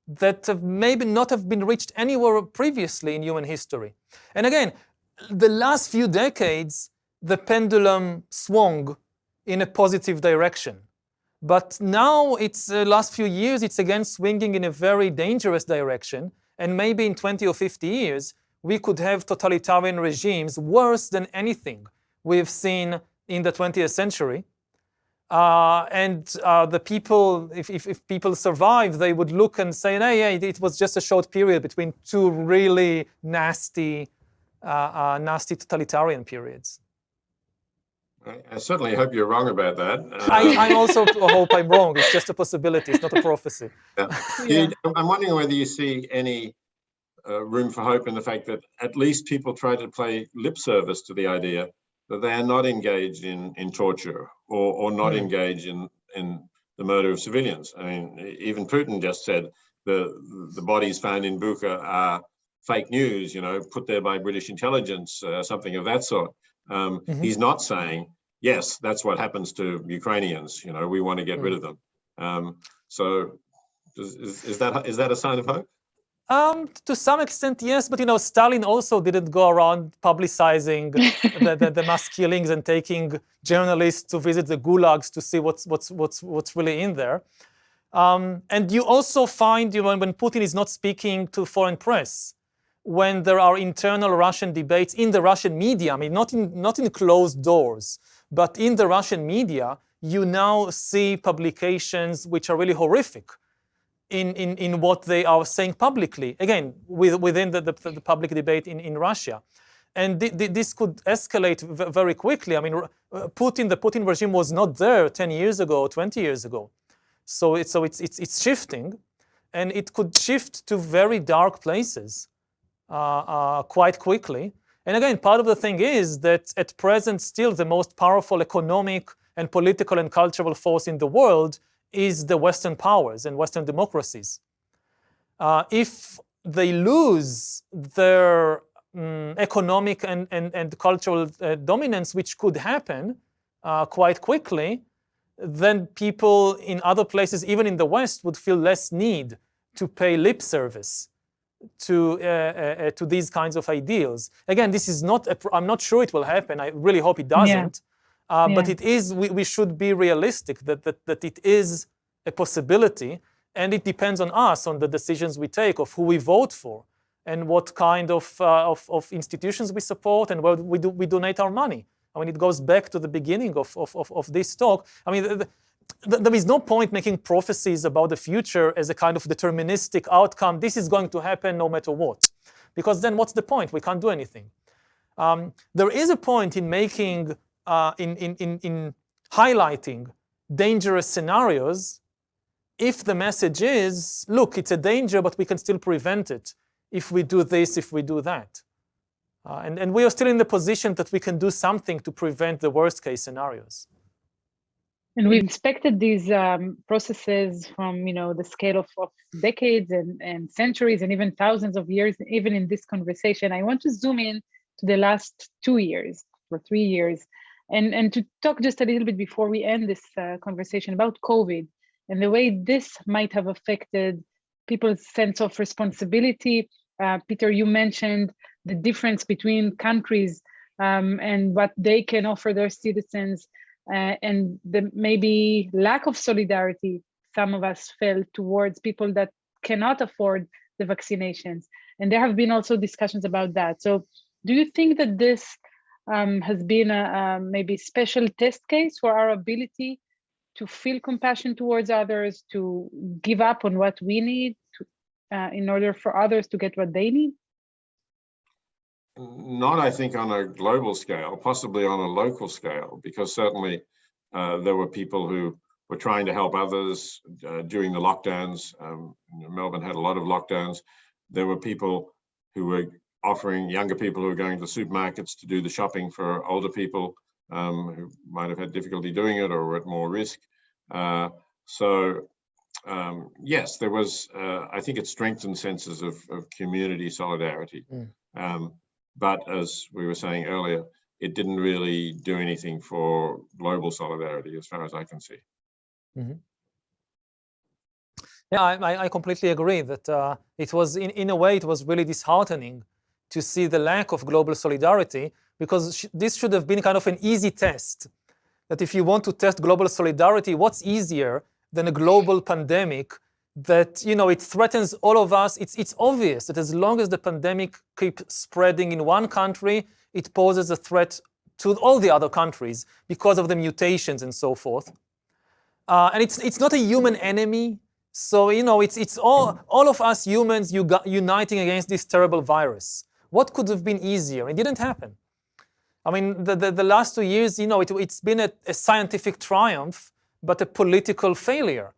B: that have maybe not have been reached anywhere previously in human history. And again, the last few decades, the pendulum swung in a positive direction. But now it's last few years, it's again swinging in a very dangerous direction. And maybe in 20 or 50 years, we could have totalitarian regimes worse than anything we've seen in the 20th century. The people, if people survive, they would look and say, hey, it was just a short period between two really nasty totalitarian periods.
C: I certainly hope you're wrong about that.
B: I also hope I'm wrong. It's just a possibility. It's not a prophecy.
C: Yeah. I'm wondering whether you see any room for hope in the fact that at least people try to play lip service to the idea that they are not engaged in torture or not engaged in the murder of civilians. I mean, even Putin just said the bodies found in Bucha are fake news, put there by British intelligence, something of that sort. He's not saying, yes, that's what happens to Ukrainians. We want to get rid of them. So is that a sign of hope?
B: To some extent, yes, but Stalin also didn't go around publicizing the mass killings and taking journalists to visit the gulags to see what's really in there. And you also find, when Putin is not speaking to foreign press, when there are internal Russian debates in the Russian media, I mean, not in closed doors, but in the Russian media, you now see publications which are really horrific in what they are saying publicly, again, within the public debate in Russia. And this could escalate very quickly. I mean, the Putin regime was not there 10 years ago, 20 years ago. So it's shifting, and it could shift to very dark places quite quickly. And again, part of the thing is that at present, still the most powerful economic and political and cultural force in the world is the Western powers and Western democracies. If they lose their economic and cultural dominance, which could happen quite quickly, then people in other places, even in the West, would feel less need to pay lip service to these kinds of ideals. Again, this is not, I'm not sure it will happen. I really hope it doesn't. But it is, we should be realistic that it is a possibility, and it depends on us, on the decisions we take, of who we vote for, and what kind of institutions we support, and where we donate our money. I mean, it goes back to the beginning of this talk. I mean, there is no point making prophecies about the future as a kind of deterministic outcome. This is going to happen no matter what, because then what's the point? We can't do anything. There is a point in making in highlighting dangerous scenarios if the message is, look, it's a danger, but we can still prevent it if we do this, if we do that. And we are still in the position that we can do something to prevent the worst case scenarios.
A: And we've inspected these processes from the scale of decades and centuries and even thousands of years, even in this conversation. I want to zoom in to the last 2 years or 3 years. And to talk just a little bit before we end this conversation about COVID and the way this might have affected people's sense of responsibility. Peter, you mentioned the difference between countries and what they can offer their citizens, and the maybe lack of solidarity some of us felt towards people that cannot afford the vaccinations. And there have been also discussions about that. So do you think that this has been a maybe special test case for our ability to feel compassion towards others, to give up on what we need in order for others to get what they need?
C: Not, I think, on a global scale, possibly on a local scale, because certainly there were people who were trying to help others during the lockdowns. Melbourne had a lot of lockdowns. There were people who were offering younger people who are going to supermarkets to do the shopping for older people who might have had difficulty doing it or were at more risk. Yes, there was, I think it strengthened senses of community solidarity. But as we were saying earlier, it didn't really do anything for global solidarity as far as I can see.
B: Yeah, I completely agree that it was, in a way, it was really disheartening to see the lack of global solidarity, because this should have been kind of an easy test that if you want to test global solidarity, what's easier than a global pandemic that, it threatens all of us? It's obvious that as long as the pandemic keeps spreading in one country, it poses a threat to all the other countries because of the mutations and so forth. And it's not a human enemy. So, it's all of us humans uniting against this terrible virus. What could have been easier? It didn't happen. I mean, the last 2 years, it's been a scientific triumph, but a political failure.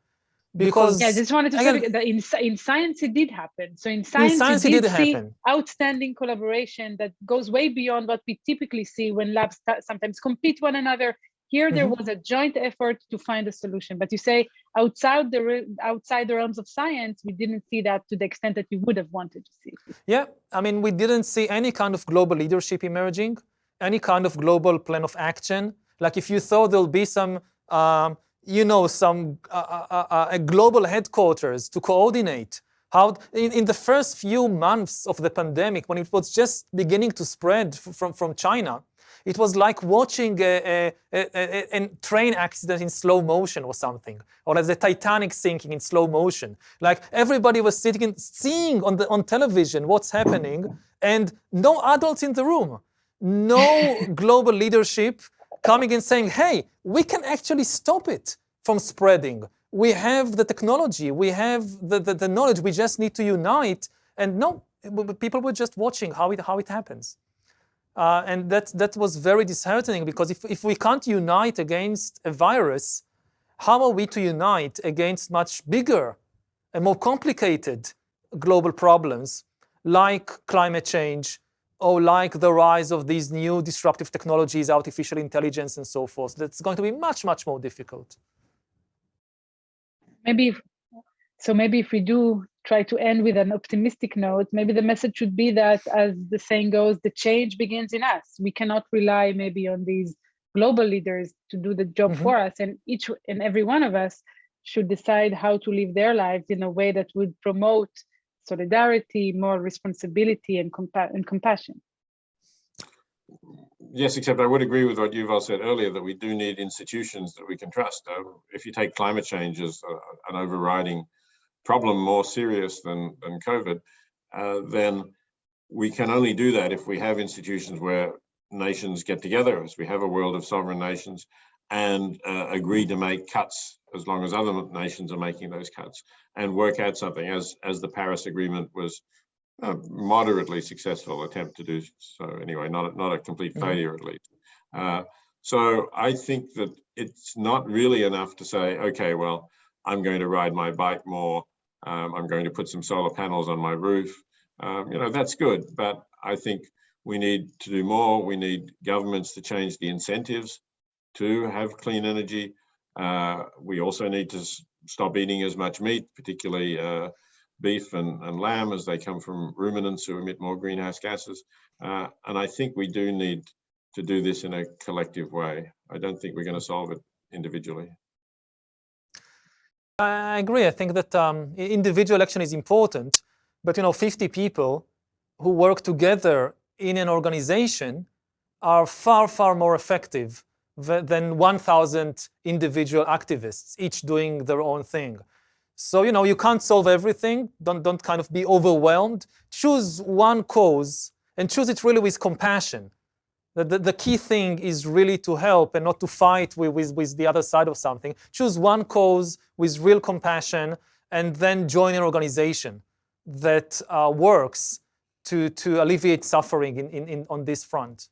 B: Because
A: I just wanted to say that in science it did happen. So in science you did see outstanding collaboration that goes way beyond what we typically see when labs sometimes compete one another. Here there was a joint effort to find a solution. But you say outside the realms of science, we didn't see that to the extent that you would have wanted to see.
B: Yeah, I mean, we didn't see any kind of global leadership emerging, any kind of global plan of action. Like if you thought there'll be some a global headquarters to coordinate. How in the first few months of the pandemic, when it was just beginning to spread from China, it was like watching a train accident in slow motion or something, or as the Titanic sinking in slow motion. Like everybody was sitting and seeing on television what's happening, and no adults in the room, no global leadership coming and saying, hey, we can actually stop it from spreading. We have the technology, we have the knowledge, we just need to unite. And no, people were just watching how it happens. And that was very disheartening, because if we can't unite against a virus, how are we to unite against much bigger and more complicated global problems like climate change, or like the rise of these new disruptive technologies, artificial intelligence and so forth? That's going to be much, much more difficult.
A: Maybe if we do try to end with an optimistic note, maybe the message should be that, as the saying goes, the change begins in us. We cannot rely maybe on these global leaders to do the job for us, and each and every one of us should decide how to live their lives in a way that would promote solidarity, more responsibility, and compassion.
C: Yes, except I would agree with what Yuval said earlier, that we do need institutions that we can trust. If you take climate change as an overriding problem, more serious than COVID, then we can only do that if we have institutions where nations get together, as we have a world of sovereign nations, and agree to make cuts as long as other nations are making those cuts, and work out something, as the Paris Agreement was a moderately successful attempt to do so. Anyway, not a complete failure, at least. So I think that it's not really enough to say, okay, well, I'm going to ride my bike more. I'm going to put some solar panels on my roof. That's good, but I think we need to do more. We need governments to change the incentives to have clean energy. We also need to stop eating as much meat, particularly beef and lamb, as they come from ruminants who emit more greenhouse gases. And I think we do need to do this in a collective way. I don't think we're going to solve it individually.
B: I agree. I think that individual action is important, but 50 people who work together in an organization are far, far more effective than 1,000 individual activists, each doing their own thing. So, you can't solve everything. Don't kind of be overwhelmed. Choose one cause and choose it really with compassion. The key thing is really to help and not to fight with the other side of something. Choose one cause with real compassion, and then join an organization that works to alleviate suffering on this front.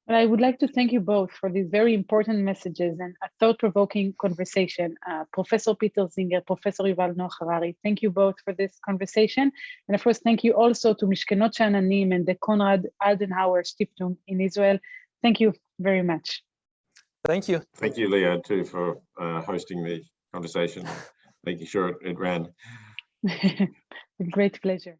A: Well, I would like to thank you both for these very important messages and a thought-provoking conversation. Professor Peter Singer, Professor Yuval Noah Harari, thank you both for this conversation. And of course, thank you also to Mishkenot Sha'ananim and the Konrad Adenauer Stiftung in Israel. Thank you very much.
B: Thank you.
C: Thank you, Liad, too, for hosting the conversation, making sure it ran.
A: With great pleasure.